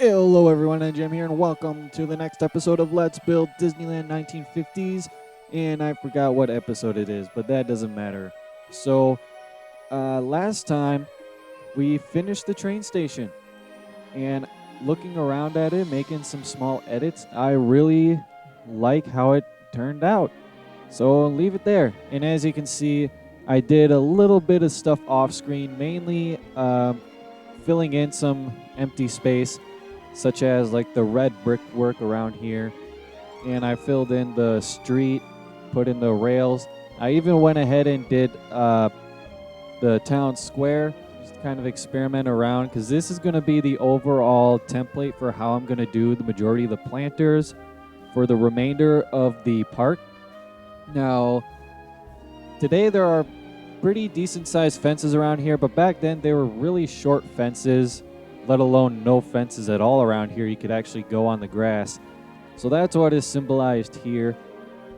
Hello everyone, I'm Jim here, and welcome to the next episode of Let's Build Disneyland 1950s. And I forgot what episode it is, but that doesn't matter. So, last time we finished the train station, and looking around at it, making some small edits, I really like how it turned out. So, I'll leave it there. And as you can see, I did a little bit of stuff off screen, mainly filling in some empty space such as like the red brickwork around here, and I filled in the street, put in the rails. I even went ahead and did the town square, just kind of experiment around, because this is going to be the overall template for how I'm going to do the majority of the planters for the remainder of the park. Now, today there are pretty decent sized fences around here, but back then they were really short fences, let alone no fences at all around here. You could actually go on the grass. So that's what is symbolized here.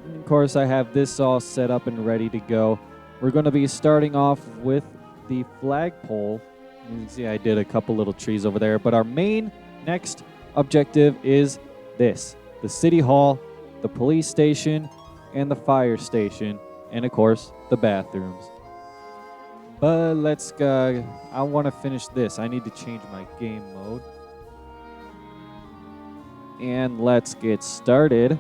And of course, I have this all set up and ready to go. We're going to be starting off with the flagpole. You can see I did a couple little trees over there, but our main next objective is this: the city hall, the police station, and the fire station, and of course, the bathrooms. But let's go. I want to finish this. I need to change my game mode. And let's get started.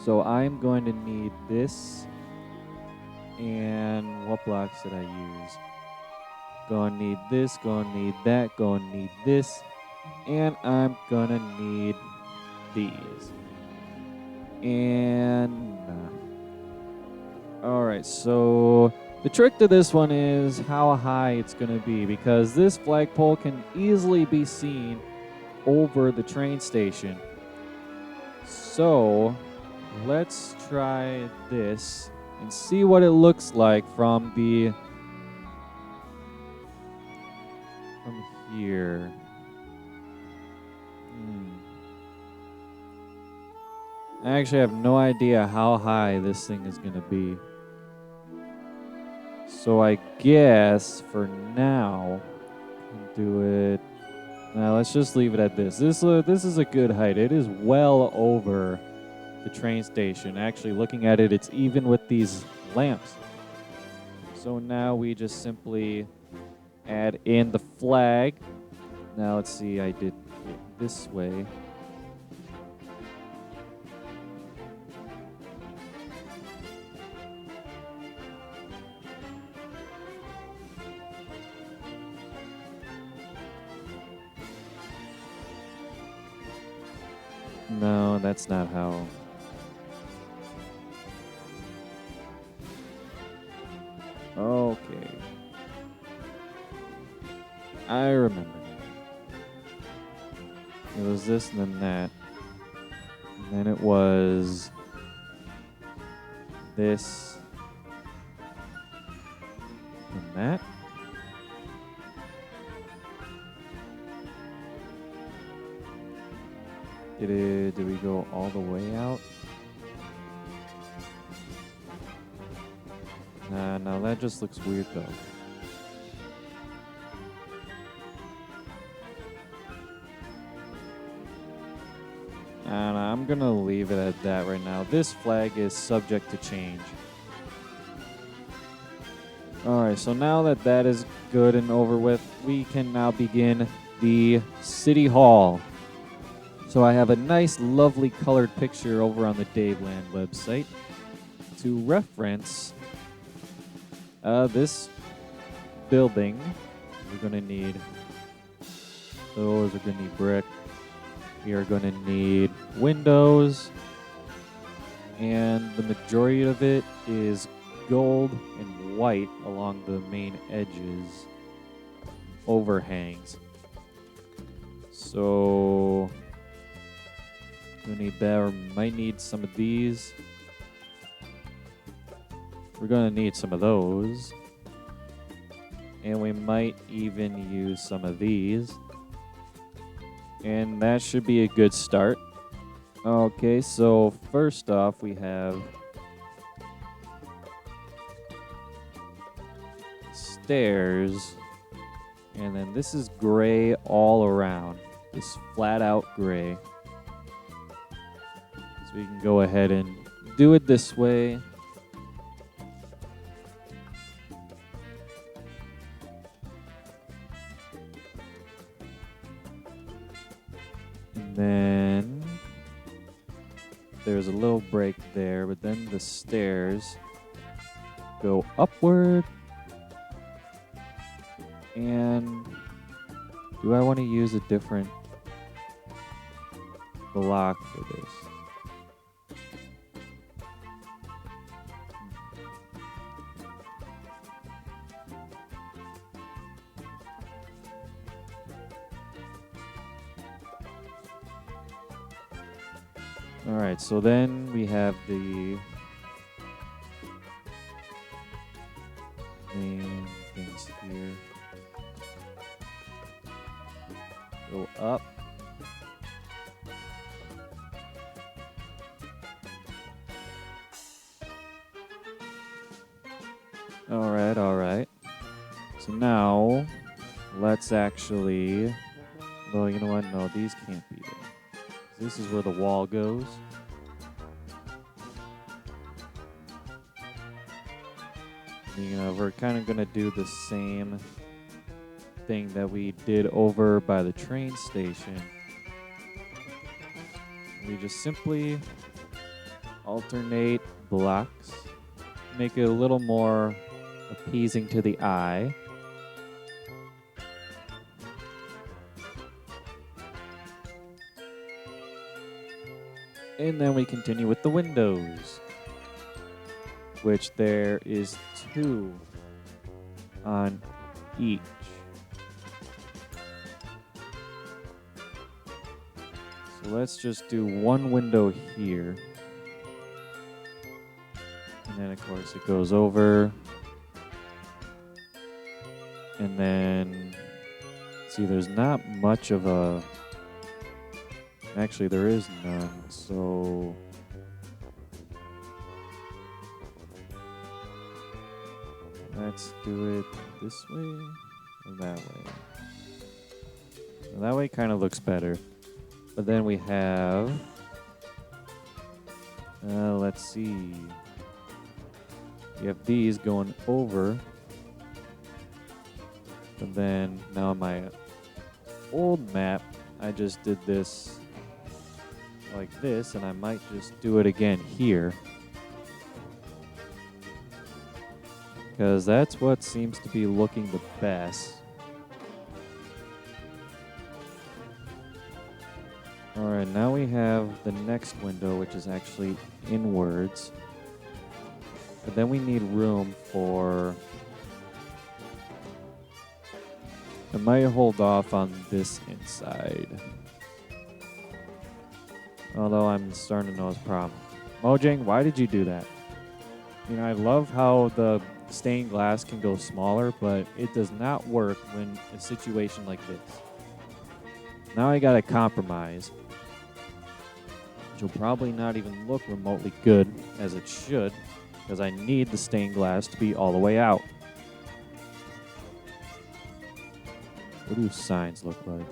So I'm going to need this. And what blocks did I use? Gonna need this, gonna need that, gonna need this. And I'm gonna need these. And alright, so the trick to this one is how high it's going to be, because this flagpole can easily be seen over the train station. So let's try this and see what it looks like from here. I actually have no idea how high this thing is going to be. So I guess for now, do it. Now let's just leave it at this. This is a good height. It is well over the train station. Actually, looking at it, it's even with these lamps. So now we just simply add in the flag. Now let's see, I did it this way. No, that's not how. Okay. I remember now. It was this and then that. And then it was this and that. Did we go all the way out? No, that just looks weird though. And I'm gonna leave it at that right now. This flag is subject to change. Alright, so now that that is good and over with, we can now begin the City Hall. So I have a nice, lovely colored picture over on the DISNEYLAND website to reference this building. We're going to need those. We're going to need brick. We are going to need windows. And the majority of it is gold and white along the main edges. Overhangs. So we need that, or might need some of these. We're going to need some of those. And we might even use some of these. And that should be a good start. Okay, so first off, we have stairs. And then this is gray all around. this flat out gray. So we can go ahead and do it this way. And then there's a little break there, but then the stairs go upward. And do I want to use a different block for this? All right, so then we have the main things here. Go up. All right. So now let's actually, well, you know what? No, these can't be there. This is where the wall goes. You know, we're kind of going to do the same thing that we did over by the train station. We just simply alternate blocks, make it a little more appeasing to the eye. And then we continue with the windows, which there is 2 on each. So let's just do 1 window here. And then, of course, it goes over. And then, see, there's not much of a... Actually, there is none, so... Let's do it this way or that way. Well, that way kind of looks better. But then we have... let's see. We have these going over. And then, now on my old map, I just did this like this, and I might just do it again here. Because that's what seems to be looking the best. Alright, now we have the next window, which is actually inwards. But then we need room for... I might hold off on this inside. Although I'm starting to know his problem. Mojang, why did you do that? You know, I love how the stained glass can go smaller, but it does not work when a situation like this. Now I gotta compromise. Which will probably not even look remotely good as it should, because I need the stained glass to be all the way out. What do signs look like?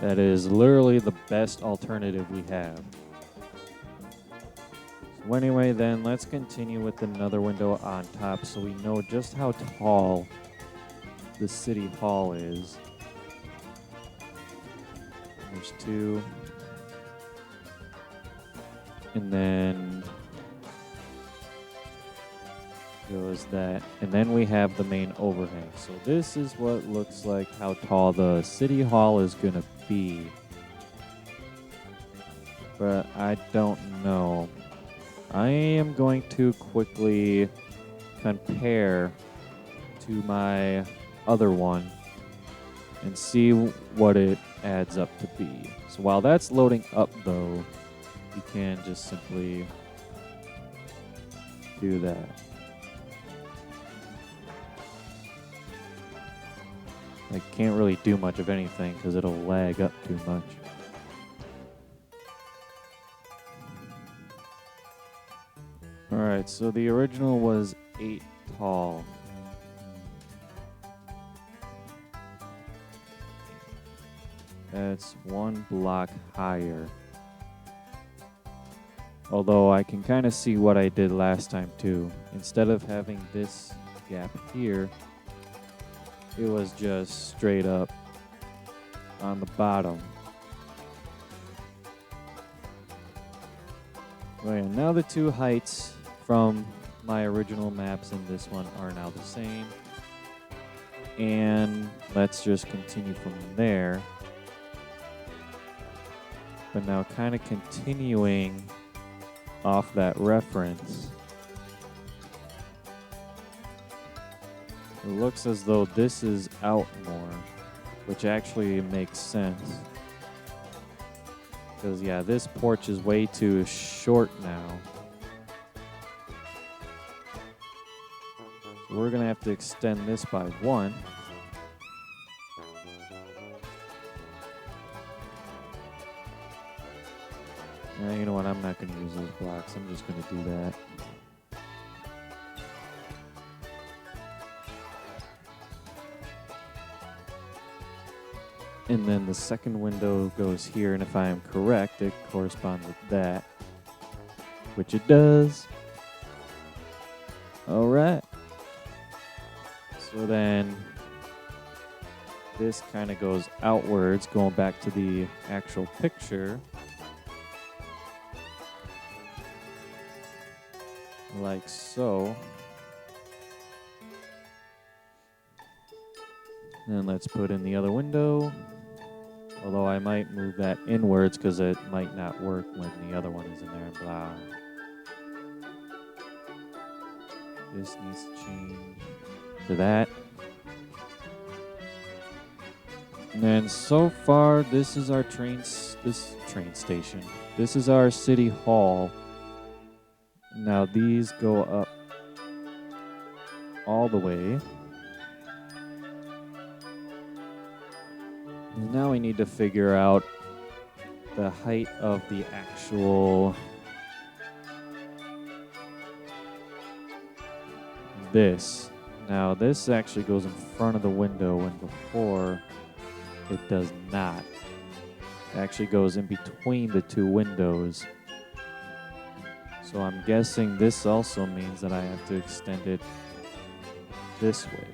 That is literally the best alternative we have. So anyway, then let's continue with another window on top so we know just how tall the city hall is. There's 2. And then goes that. And then we have the main overhang. So this is what looks like how tall the city hall is going to be. But I don't know. I am going to quickly compare to my other one and see what it adds up to be. So while that's loading up though, you can just simply do that. I can't really do much of anything because it'll lag up too much. Alright, so the original was 8 tall. That's 1 block higher. Although I can kind of see what I did last time too. Instead of having this gap here, it was just straight up on the bottom. Right, and now the two heights from my original maps and this one are now the same. And let's just continue from there. But now kind of continuing off that reference. It looks as though this is out more, which actually makes sense. Because, yeah, this porch is way too short now. So we're going to have to extend this by 1. You know what? I'm not going to use those blocks. I'm just going to do that. And then the second window goes here, and if I am correct, it corresponds with that, which it does. All right. So then this kind of goes outwards, going back to the actual picture. Like so. And let's put in the other window. Although I might move that inwards because it might not work when the other one is in there and blah. This needs to change to that. And then so far, this is our train station. This is our city hall. Now these go up all the way. And now we need to figure out the height of the actual this. Now this actually goes in front of the window, and before it does not. It actually goes in between the two windows. So I'm guessing this also means that I have to extend it this way.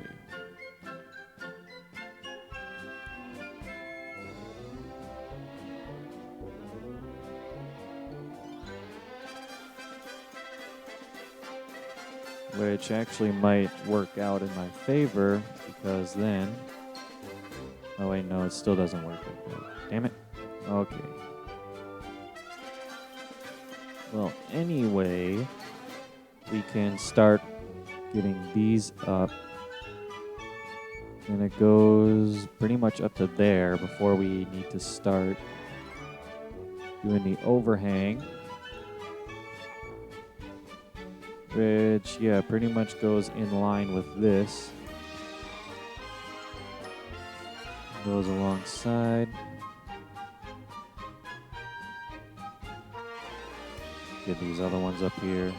Which actually might work out in my favor, because then... Oh wait, no, it still doesn't work like that. Damn it. Okay. Well, anyway, we can start getting these up. And it goes pretty much up to there before we need to start doing the overhang. Which, yeah, pretty much goes in line with this. Goes alongside. Get these other ones up here.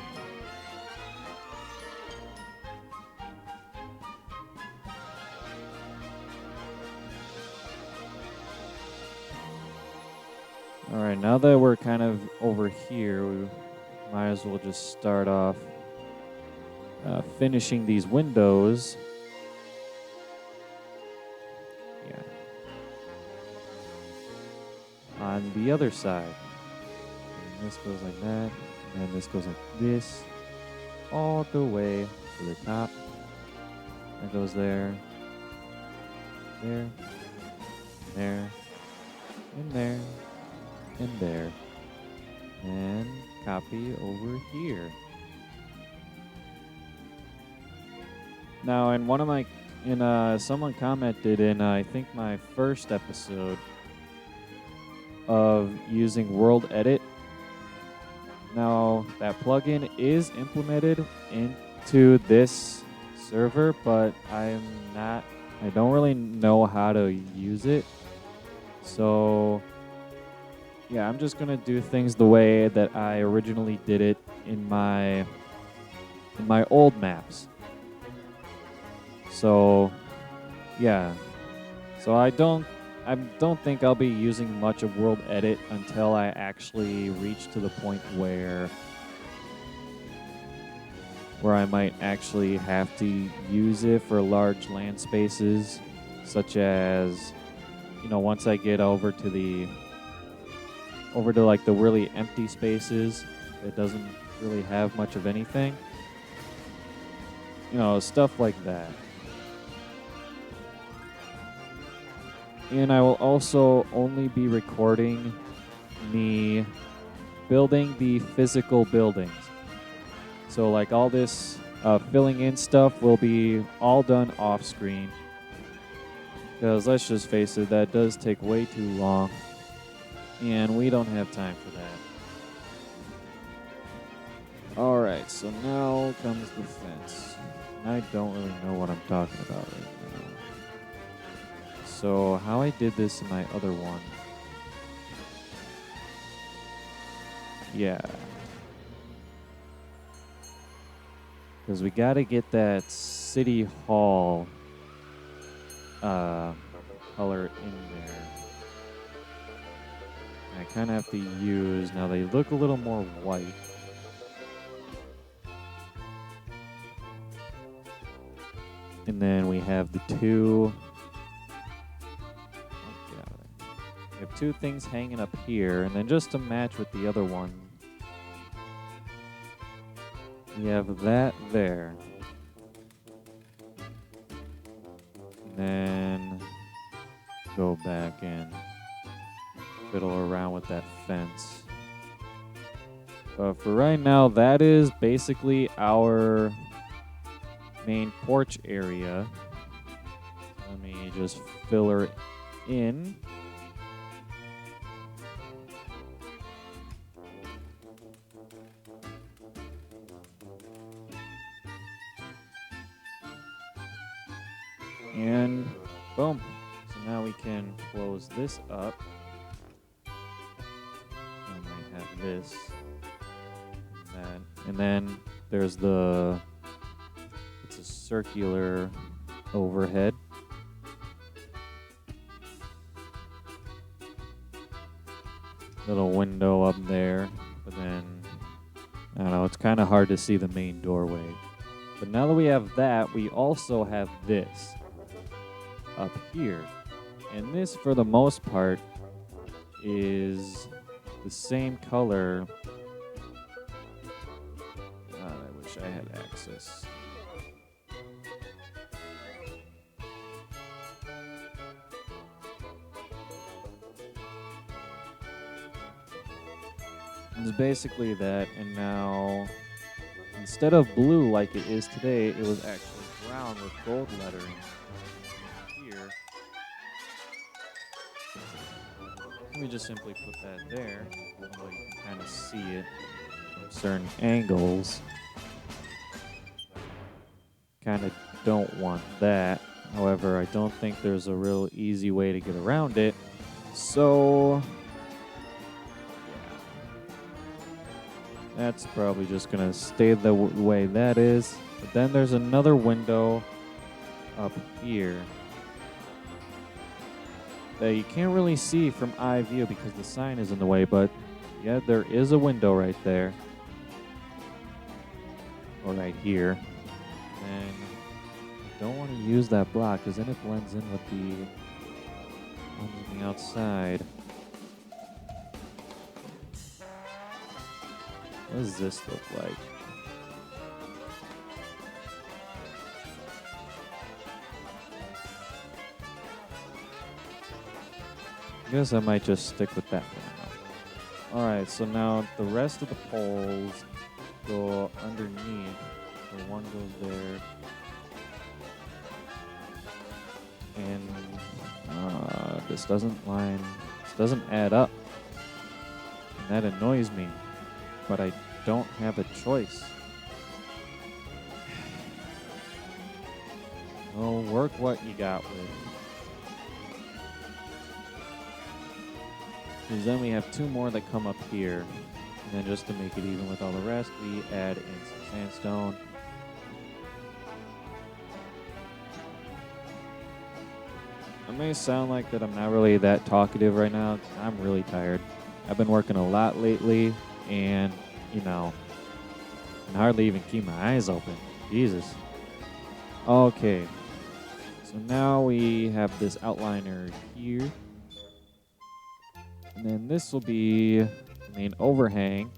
Alright, now that we're kind of over here, we might as well just start off finishing these windows. Yeah. On the other side. And this goes like that. And this goes like this. All the way to the top. That goes there. There. There. And there. And there. And copy over here. Now, in one of my, someone commented in, I think my first episode of using World Edit. Now, that plugin is implemented into this server, but I'm not I don't really know how to use it. So, yeah, I'm just going to do things the way that I originally did it in my old maps. So, yeah. So I don't think I'll be using much of World Edit until I actually reach to the point where I might actually have to use it for large land spaces, such as, once I get over to like the really empty spaces, it doesn't really have much of anything. Stuff like that. And I will also only be recording me building the physical buildings. So like all this filling in stuff will be all done off screen. Because let's just face it, that does take way too long. And we don't have time for that. Alright, so now comes the fence. I don't really know what I'm talking about right now. So how I did this in my other one. Yeah. Because we got to get that City Hall color in there. I kind of have to use, now they look a little more white. And then we have the two, we have two things hanging up here. And then just to match with the other one, we have that there. And then go back and fiddle around with that fence. But for right now, that is basically our main porch area. Let me just fill her in. And boom. So now we can close this up. And I have this. And that. And then there's it's a circular overhead. Little window up there. But then, I don't know, it's kind of hard to see the main doorway. But now that we have that, we also have this up here. And this, for the most part, is the same color. I wish I had access. It's basically that, and now instead of blue like it is today, it was actually brown with gold lettering here. Let me just simply put that there, although you can kind of see it from certain angles. Kind of don't want that. However, I don't think there's a real easy way to get around it. So that's probably just going to stay the way that is. But then there's another window up here that you can't really see from eye view because the sign is in the way. But yeah, there is a window right there. Or right here. And I don't want to use that block because then it blends in with the one on the outside. What does this look like? I guess I might just stick with that one. Alright, so now the rest of the poles go underneath. So one goes there. And this doesn't add up. And that annoys me. But I don't have a choice. Oh, work what you got with. Because then we have 2 more that come up here. And then just to make it even with all the rest, we add in some sandstone. It may sound like that I'm not really that talkative right now. I'm really tired. I've been working a lot lately, and, you know, I can hardly even keep my eyes open. Jesus. Okay. So now we have this outliner here. And then this will be the main overhang.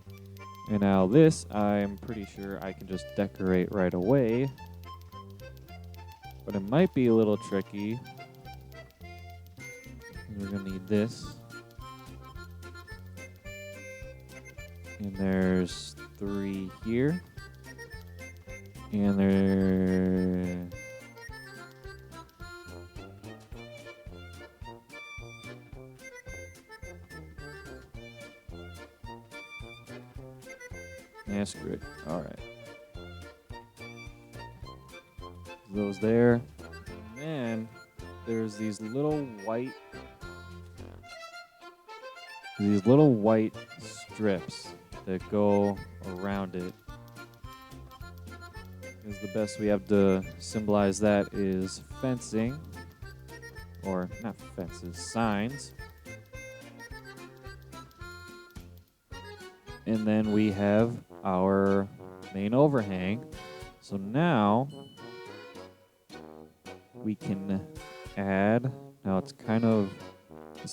And now this, I'm pretty sure I can just decorate right away. But it might be a little tricky. We're going to need this. And there's 3 here. And there... Yeah, screw it. Alright. Those there. And then there's these little white strips that go around it. Because the best we have to symbolize that is fencing. Or not fences, signs. And then we have our main overhang. So now we can add, now it's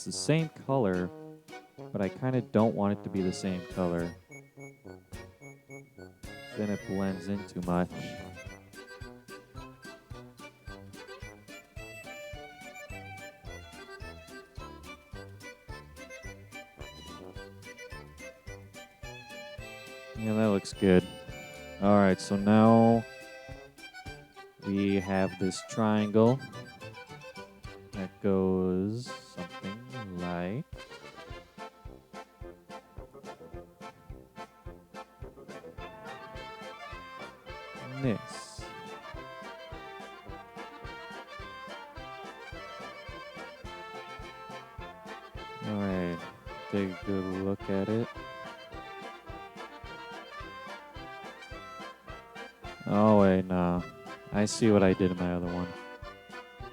the same color, but I kind of don't want it to be the same color. Then it blends in too much. Yeah, that looks good. All right, so now we have this triangle that goes something like this. All right, take a good look at it. Oh, wait, no. I see what I did in my other one.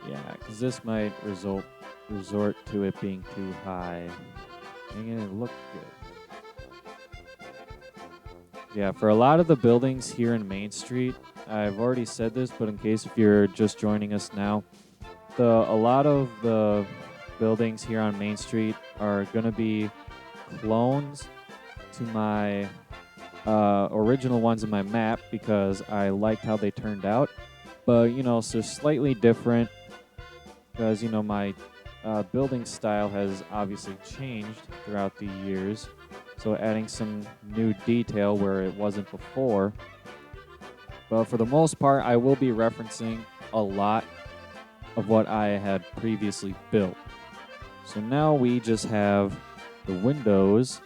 Yeah, because this might resort to it being too high. Making it look good. Yeah, for a lot of the buildings here in Main Street, I've already said this, but in case if you're just joining us now, a lot of the buildings here on Main Street are going to be clones to my original ones in my map because I liked how they turned out. But, so slightly different because, my building style has obviously changed throughout the years. So adding some new detail where it wasn't before. But for the most part, I will be referencing a lot of what I had previously built. So now we just have the windows,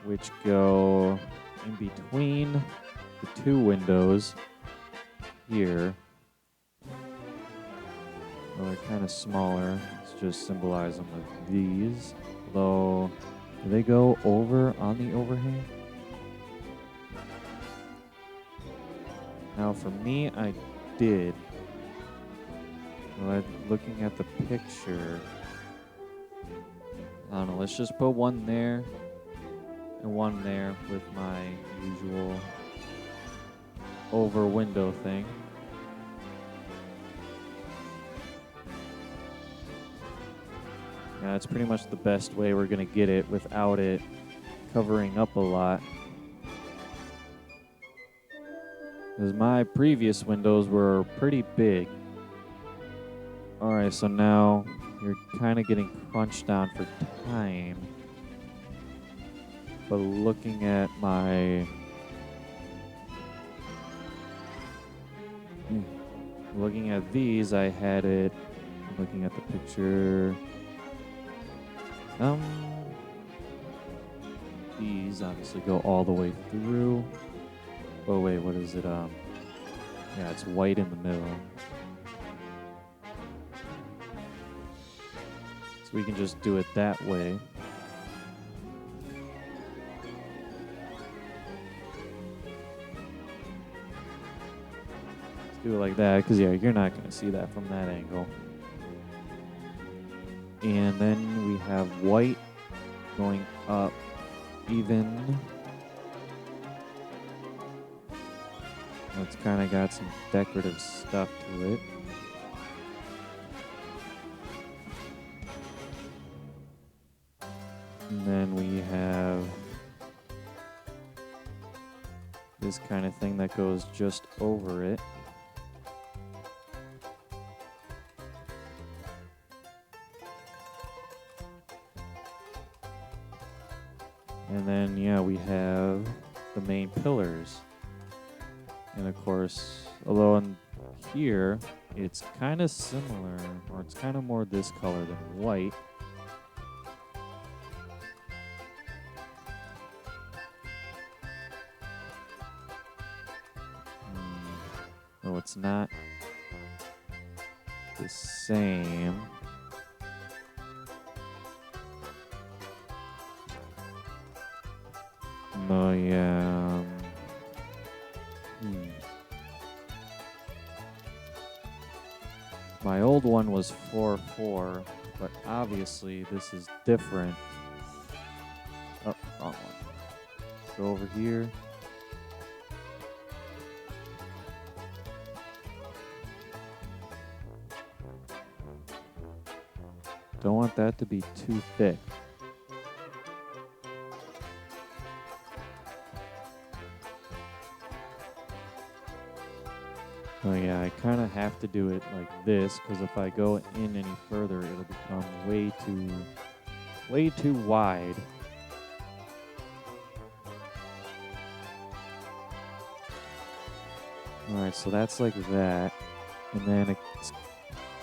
which go in between the 2 windows here. Well, they're kind of smaller. Let's just symbolize them with these. Although, do they go over on the overhang? Now, for me, I did. Well, looking at the picture, I don't know. Let's just put one there and one there with my usual over window thing. Yeah, that's pretty much the best way we're going to get it without it covering up a lot. Because my previous windows were pretty big. Alright, so now you're kind of getting crunched down for time. But looking at my... Looking at these, I had it... Looking at the picture... These obviously go all the way through. Oh wait, what is it? Yeah, it's white in the middle. So we can just do it that way. Let's do it like that, because yeah, you're not going to see that from that angle. And then we have white going up even. It's kind of got some decorative stuff to it. And then we have this kind of thing that goes just over it. And then, yeah, we have the main pillars. And of course, although in here, it's kind of similar, or it's kind of more this color than white. No, it's not the same. No, yeah. My old one was 4-4, but obviously this is different. Oh, wrong one. Go over here. Don't want that to be too thick. Oh yeah, I kind of have to do it like this, because if I go in any further, it'll become way too wide. Alright, so that's like that. And then it's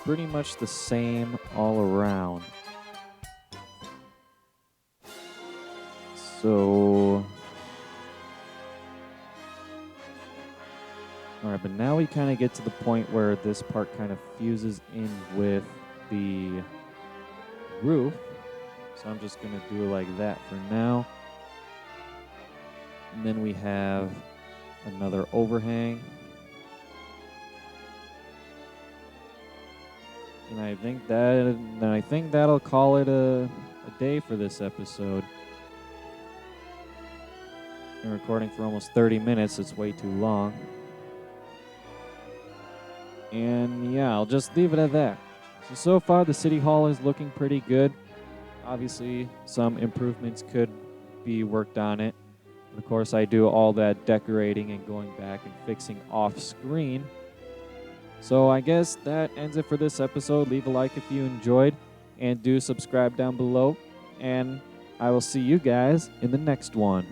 pretty much the same all around. So... Alright, but now we kind of get to the point where this part kind of fuses in with the roof. So I'm just going to do it like that for now. And then we have another overhang. And I think that'll call it a day for this episode. Been recording for almost 30 minutes. It's way too long. And yeah, I'll just leave it at that. So far, the City Hall is looking pretty good. Obviously, some improvements could be worked on it. Of course, I do all that decorating and going back and fixing off screen. So I guess that ends it for this episode. Leave a like if you enjoyed, and do subscribe down below. And I will see you guys in the next one.